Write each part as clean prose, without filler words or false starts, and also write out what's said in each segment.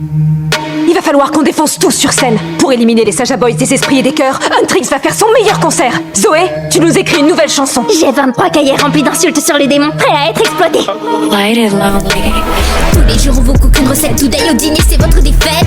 Il va falloir qu'on défonce tous sur scène. Pour éliminer les Saja Boys des esprits et des cœurs, Huntrix va faire son meilleur concert. Zoé, tu nous écris une nouvelle chanson. J'ai 23 cahiers remplis d'insultes sur les démons, prêts à être exploités. Tous les jours on vous cook une recette, tout d'ailleurs au dîner c'est votre défaite.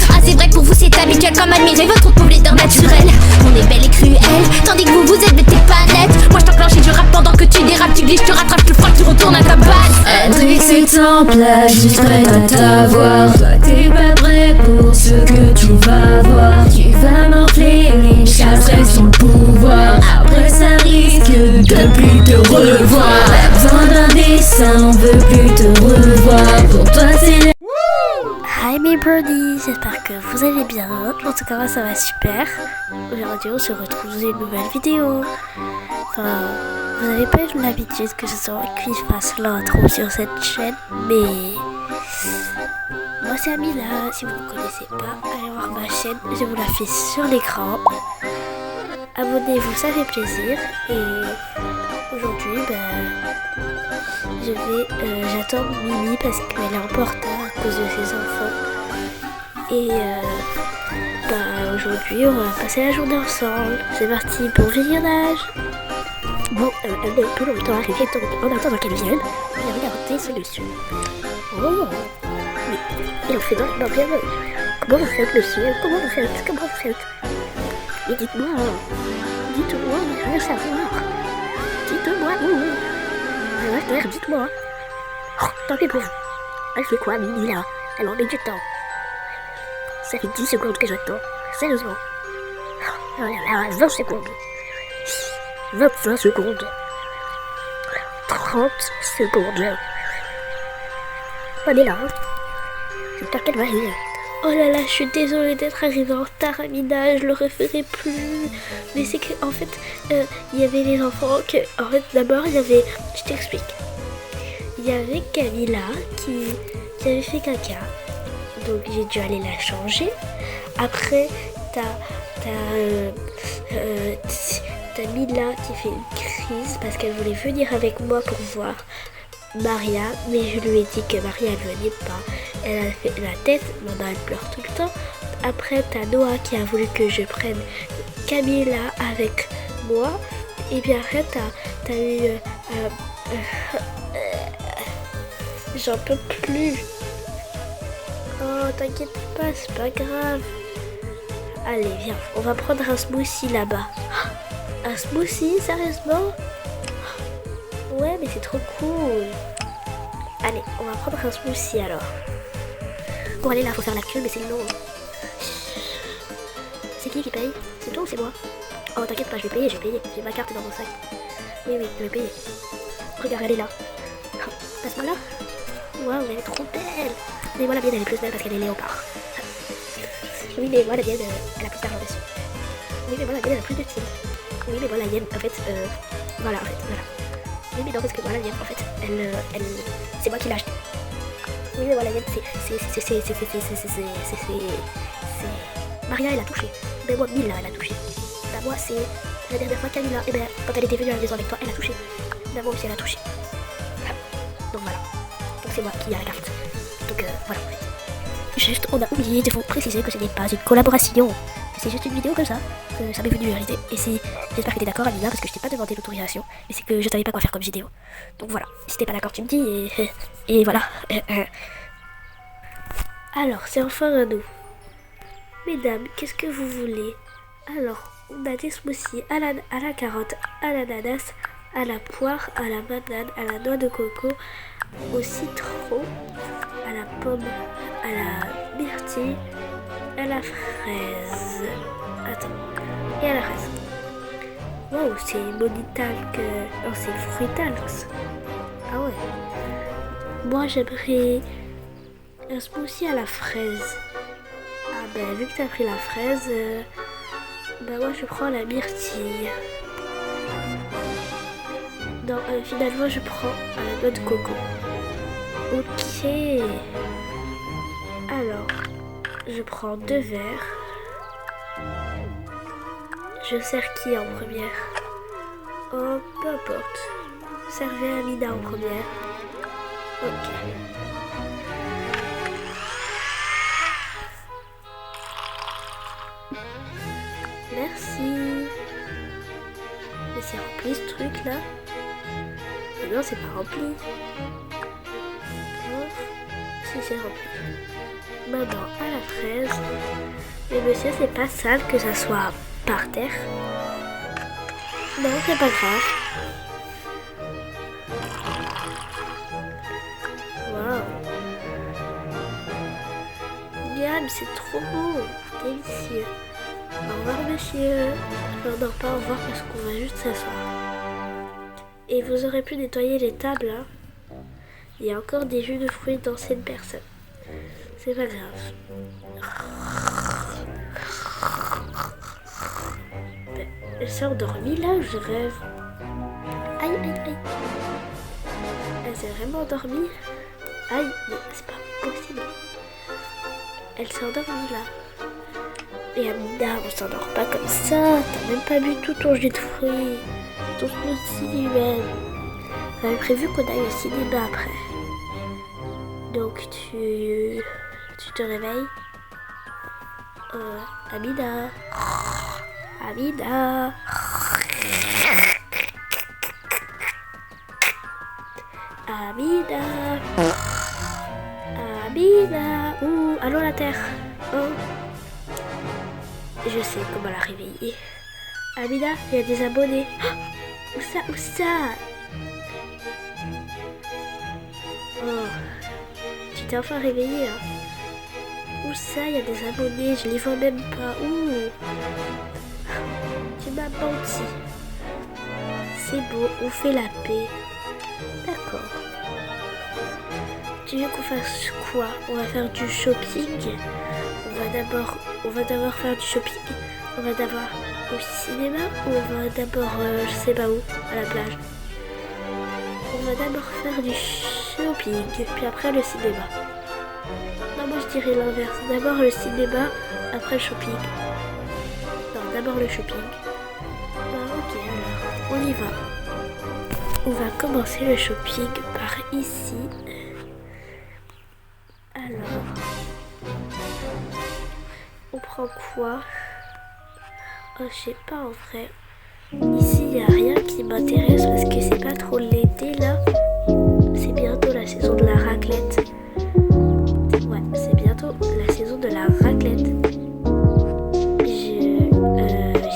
Ah c'est vrai que pour vous c'est habituel comme admirer votre peau laideur naturelle. On est belle et cruelle, tandis que vous êtes bête et pas nette. Moi je t'enclenche et je rappe pendant que tu dérapes, tu glisses, je te rattrape, je te frappe, tu retournes à ta base. Huntrix est en place, juste prêt à t'avoir. Toi t'es pas prêt pour ce que tu vas voir. Tu vas morfler les chasserais son pouvoir. Après ça risque de plus te revoir. Pas besoin d'un dessin, on veut plus te revoir. Pour toi c'est Hi mes birdies, j'espère que vous allez bien. En tout cas moi ça va super. Aujourd'hui on se retrouve dans une nouvelle vidéo. Enfin, vous n'avez pas eu l'habitude que ce soit moi qui fasse l'intro sur cette chaîne, mais moi c'est Amila. Si vous ne me connaissez pas, allez voir ma chaîne, je vous l'affiche sur l'écran. Abonnez-vous, ça fait plaisir. Et aujourd'hui, j'attends Mimi parce qu'elle est en retard à cause de ses enfants. Et aujourd'hui, on va passer la journée ensemble. C'est parti pour le visionnage. Bon, elle est un peu longtemps arrivée, donc on attend qu'elle vienne. Et regardez ce dessus. Oh, mais il en fait dans le bien. Comment vous faites, monsieur? Comment vous faites? Mais dites-moi, je veux savoir. Dites-moi, dites-moi. Oh, tant pis pour vous. Elle fait quoi, Mimi, là? Elle en met du temps. Ça fait 10 secondes que j'attends. Sérieusement. Oh là là, 20 secondes. 25 secondes. 30 secondes. On est là. J'espère qu'elle va arriver. Oh là là, je suis désolée d'être arrivée en retard, Amina, je le referai plus. Mais c'est qu'en fait, il y avait les enfants que... En fait, d'abord, il y avait... Je t'explique. Il y avait Camilla qui avait fait caca. Donc, j'ai dû aller la changer. Après, t'as Mila qui fait une crise parce qu'elle voulait venir avec moi pour voir Maria, mais je lui ai dit que Maria ne venait pas. Elle a fait la tête, maman elle pleure tout le temps. Après t'as Noah qui a voulu que je prenne Camilla avec moi. Et bien après t'as eu... j'en peux plus. Oh t'inquiète pas, c'est pas grave. Allez viens, on va prendre un smoothie là-bas. Un smoothie, sérieusement? Ouais mais c'est trop cool. Allez, on va prendre un smoothie alors. Bon allez là, faut faire la queue mais c'est long. C'est qui paye? C'est toi ou c'est moi? Oh t'inquiète pas, je vais payer. J'ai ma carte dans mon sac. Oui, je vais payer. Regarde, elle est là. Passe-moi là. Waouh, elle est trop belle. Mais moi la mienne elle est plus belle parce qu'elle est léopard. Oui mais moi la mienne elle a plus d'argent dessus. Oui mais moi la mienne elle a plus de style. Oui mais moi la mienne en fait voilà. Oui mais non parce que moi la mienne en fait elle c'est moi qui l'ai acheté. Oui mais moi la mienne c'est Maria elle a touché. Mais moi Mila elle a touché. Bah moi c'est la dernière fois Camilla, et ben quand elle était venue à la maison avec toi elle a touché. Bah moi aussi elle a touché. Donc voilà. Donc c'est moi qui a la carte. Donc voilà. Juste on a oublié de vous préciser que ce n'est pas une collaboration. C'est juste une vidéo comme ça, que ça m'est venu à l'idée. Et j'espère que t'es d'accord Amina, parce que je t'ai pas demandé l'autorisation, mais c'est que je savais pas quoi faire comme vidéo. Donc voilà, si t'es pas d'accord tu me dis et voilà. Alors c'est enfin à nous. Mesdames, qu'est-ce que vous voulez? Alors, on a des smoothies à la carotte, à l'ananas, à la poire, à la banane, à la noix de coco, au citron, à la pomme, à la myrtille, à la fraise. Attends. Et à la fraise. Wow, c'est monitalque. Oh, c'est fruitalx. Ah ouais. Moi, j'aimerais un smoothie à la fraise. Ah ben, vu que t'as pris la fraise, bah moi, je prends la myrtille. Non, finalement, je prends la noix de coco. Ok. Alors, je prends 2 verres. Je sers qui en première? Oh, peu importe. Servez à Amina en première. Ok. là? Mais non, c'est pas rempli. Non, si c'est rempli. Maintenant, à la 13. Mais monsieur, c'est pas sale que ça soit par terre. Non, c'est pas grave. Waouh. Miam, c'est trop beau. Délicieux. Au revoir, monsieur. Enfin, non, pas au revoir parce qu'on va juste s'asseoir. Et vous aurez pu nettoyer les tables, hein. Il y a encore des jus de fruits d'anciennes personnes. C'est pas grave. Elle s'est endormie là, je rêve. Aïe, aïe, aïe. Elle s'est vraiment endormie. Aïe, mais c'est pas possible. Elle s'est endormie là. Et Amina, on s'endort pas comme ça. T'as même pas bu tout ton jus de fruits. Ton smoothie même. On avait prévu qu'on aille au cinéma après. Donc tu te réveilles. Amina. Amina. Amina. Amina. Ouh, allons la terre. Oh. Je sais comment la réveiller. Amina, il y a des abonnés. Oh, où ça? Où ça? Oh. Tu t'es enfin réveillée, hein. Où ça? Il y a des abonnés, je les vois même pas. Ouh. Tu m'as menti. C'est beau, on fait la paix. D'accord. Tu veux qu'on fasse quoi? On va faire du shopping. On va d'abord faire du shopping. On va d'abord au cinéma ou on va d'abord, je sais pas où, à la plage. On va d'abord faire du shopping, puis après le cinéma. Non, moi je dirais l'inverse. D'abord le cinéma, après le shopping. Non, d'abord le shopping. Ok, alors, on y va. On va commencer le shopping par ici. Alors, on prend quoi? Oh, je sais pas en vrai. Ici, il n'y a rien qui m'intéresse parce que c'est pas trop l'été là. C'est bientôt la saison de la raclette. Ouais, c'est bientôt la saison de la raclette.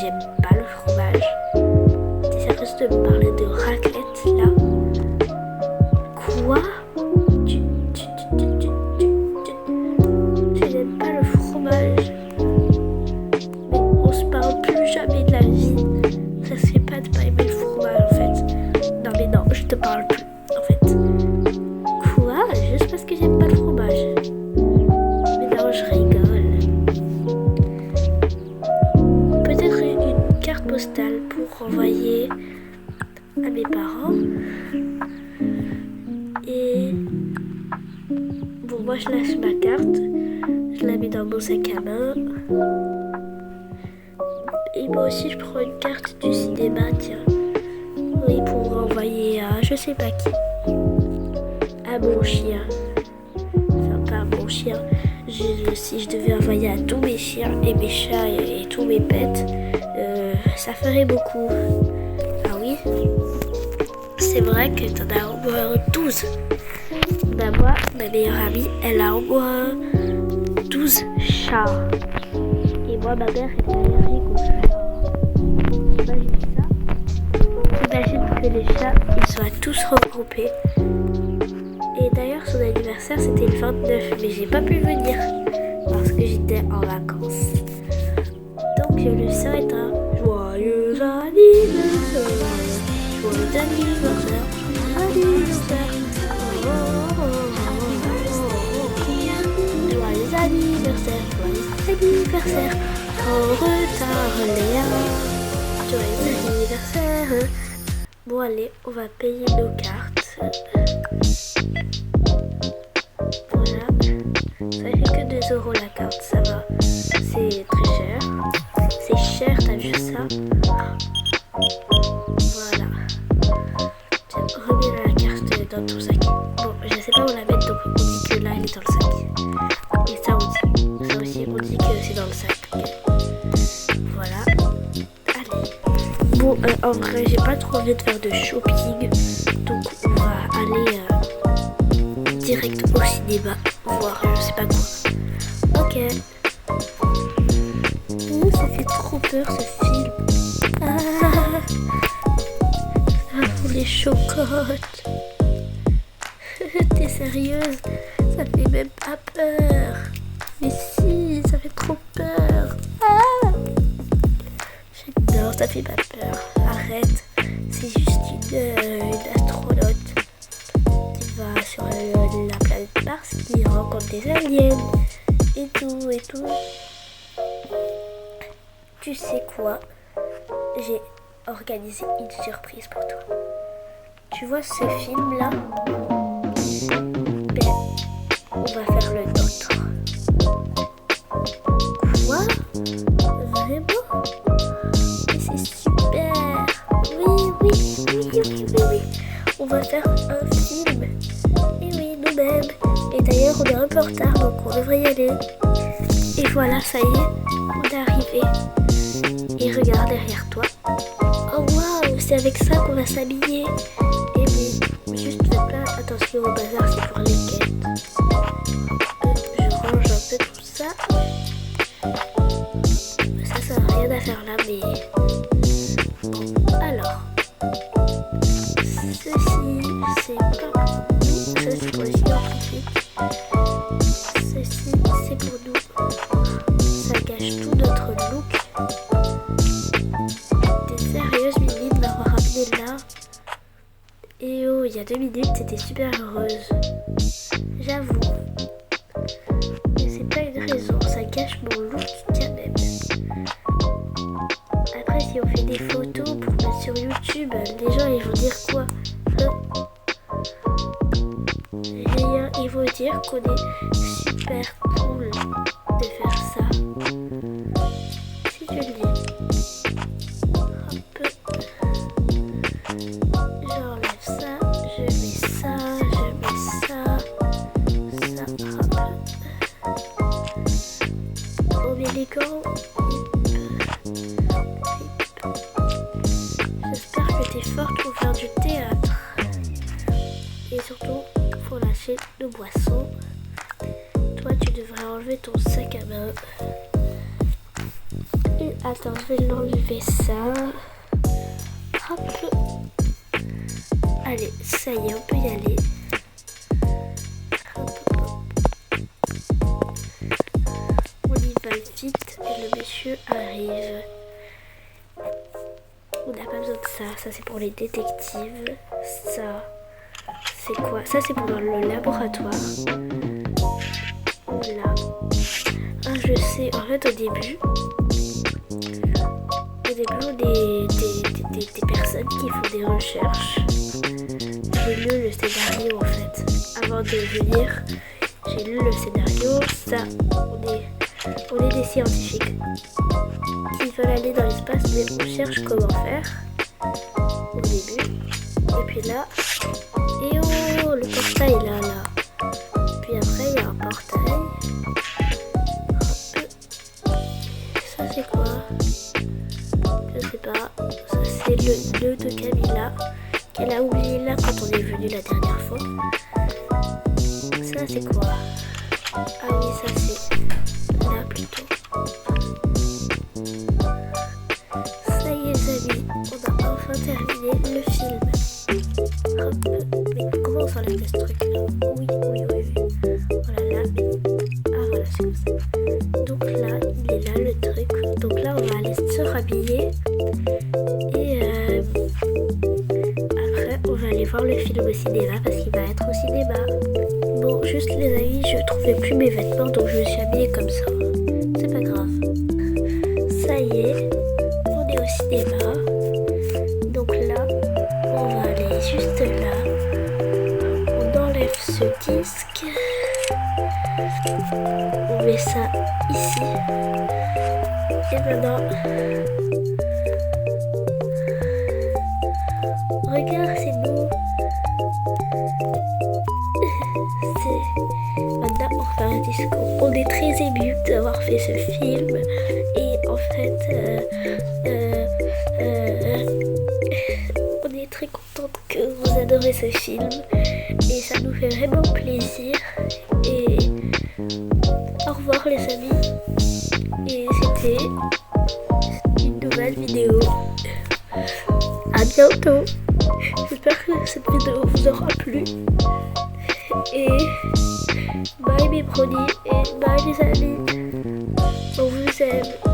J'aime pas le fromage. T'es sérieuse de me parler de raclette là? Quoi? Tu n'aimes pas le fromage? Mais on se parle plus jamais de la vie. Ça se fait pas de pas aimer le fromage en fait. Non mais non, je te parle plus en fait. Quoi? Juste parce que j'aime pas le fromage? Mais non, je rigole. Peut-être une carte postale pour envoyer à mes parents. Et bon, moi je lâche ma carte, je la mets dans mon sac à main. Et moi aussi je prends une carte du cinéma, tiens. Oui, pour envoyer à je sais pas qui. À mon chien. Enfin, pas à mon chien. Si je devais envoyer à tous mes chiens et mes chats et tous mes pets, ça ferait beaucoup. Ah oui? C'est vrai que t'en as au moins 12. Bah moi, ma meilleure amie, elle a au moins 12 chats. Et moi, ma mère est allergique aux chats. Imagine ça. Imagine que les chats, ils soient tous regroupés. Et d'ailleurs, son anniversaire, c'était le 29, mais j'ai pas pu venir parce que j'étais en vacances. Donc, je lui souhaite un joyeux anniversaire. Joyeux anniversaire. Anniversaire. Joyeux anniversaire. Joyeux anniversaire. En retard, Léa. Joyeux anniversaire. Bon, allez, on va payer nos cartes. Voilà. Ça fait que 2 € la carte, ça va. C'est très cher. C'est cher, t'as vu ça? Voilà. Tiens, remets la carte dans ton sac. Bon, je sais pas où la mettre, donc on dit que là, elle est dans le sac. Et ça aussi. Ça aussi, on dit que c'est dans le sac. Voilà. Allez. Bon, en vrai, j'ai pas trop envie de faire de shopping. Donc, on va aller direct au cinéma, voir je sais pas quoi. Ok. Ça fait trop peur ce film. Les chocottes. T'es sérieuse? Ça fait même pas peur. Mais si, ça fait trop peur. Non, ça fait pas peur. Arrête. C'est juste une astronaute qui va sur la planète Mars, qui rencontre des aliens et tout et tout. Tu sais quoi? J'ai organisé une surprise pour toi. Tu vois ce film-là? Ben, on va faire le nôtre. Quoi? Vraiment? Mais c'est super! Oui. On va faire un film. Et oui, nous-mêmes. Et d'ailleurs, on est un peu en retard, donc on devrait y aller. Et voilà, ça y est, on est arrivé. Et regarde derrière toi. Oh waouh, c'est avec ça qu'on va s'habiller. Et oui, juste fais pas attention au bazar, c'est pour les quêtes. Je range un peu tout ça. Ça n'a rien à faire là, mais... Bon, alors. Ceci, c'est pas pour nous. Ça, c'est pour les scientifiques. Ceci, c'est pour nous. Ça gâche tout notre look. T'es sérieuse, Mimi, de m'avoir ramené là? Et oh, il y a 2 minutes, t'étais super heureuse. J'avoue. Mais c'est pas une raison, ça gâche mon look quand même. Après, si on fait des photos pour mettre sur YouTube, les gens ils vont dire quoi? Rien, ils vont dire qu'on est super cool de faire ça. Si tu le dis. Un peu. J'enlève ça, je mets ça, hop. On met les gants. J'espère que t'es forte pour faire du théâtre. Et surtout, faut lâcher nos boissons. Toi, tu devrais enlever ton sac à main. Et attends, je vais l'enlever ça. Hop. Allez, ça y est, on peut y aller. On y va vite et le monsieur arrive. On n'a pas besoin de ça. Ça, c'est pour les détectives. Ça, c'est quoi? Ça, c'est pour le laboratoire. Là. Ah, je sais. En fait, au début, on est des personnes qui font des recherches. J'ai lu le scénario, en fait. Avant de venir, j'ai lu le scénario. Ça, on est des scientifiques qui veulent aller dans l'espace, mais on cherche comment faire au début. Et puis là, et oh, le portail là. Puis après, il y a un portail. Hop. Ça, c'est quoi? Je sais pas. Ça, c'est le nœud de Camilla qu'elle a oublié là quand on est venu la dernière fois. Ça, c'est quoi? Ah oui, ça, c'est là plutôt. Ça y est, les amis, on a enfin terminé le film. Hop, mais comment on s'enlève de ce truc là? Oui. Voilà, là, mais... Ah voilà, c'est comme ça. Donc là, il est là le truc. Donc là, on va aller se rhabiller. Et après, on va aller voir le film au cinéma parce qu'il va être au cinéma. Bon, juste les amis, je trouvais plus mes vêtements, donc je me suis habillée comme ça. C'est pas grave. Ça y est, on est au cinéma. Donc là, on va aller juste là. On enlève ce disque. On met ça ici. Et maintenant, regarde, c'est beau. Maintenant, on va faire une disco. On est très émus d'avoir fait ce film et en fait, on est très contente que vous adorez ce film et ça nous fait vraiment plaisir. Et au revoir les amis. Et c'était une nouvelle vidéo. À bientôt. J'espère que cette vidéo vous aura plu. Et bye mes brownies et bye les amis. On vous aime.